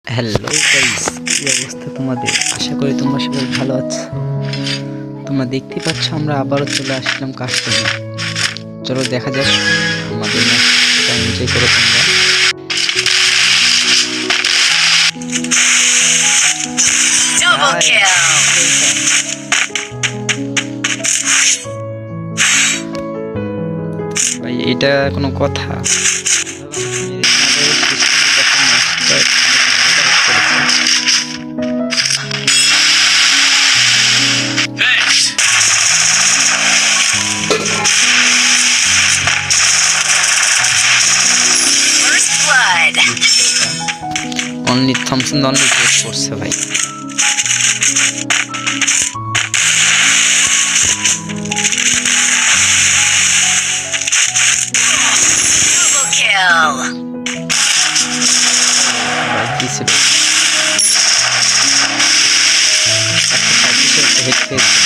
Hello guys, কি অবস্থা তোমাদের? আশা করি তোমরা সবাই ভালো আছো। তোমরা দেখতে পাচ্ছ আমরা আবারও চলে আসলাম কাস্টমে। চলো দেখা যাক আমাদের ম্যাচটা এনজয় করো তোমরা। Double kill. ভাই এটা কোনো কথা? Thanks. First blood. Only Thomson only post করছে ভাই। Double kill. ভাই কি ছিল? একটা 35 একটা হেড পেয়েছে।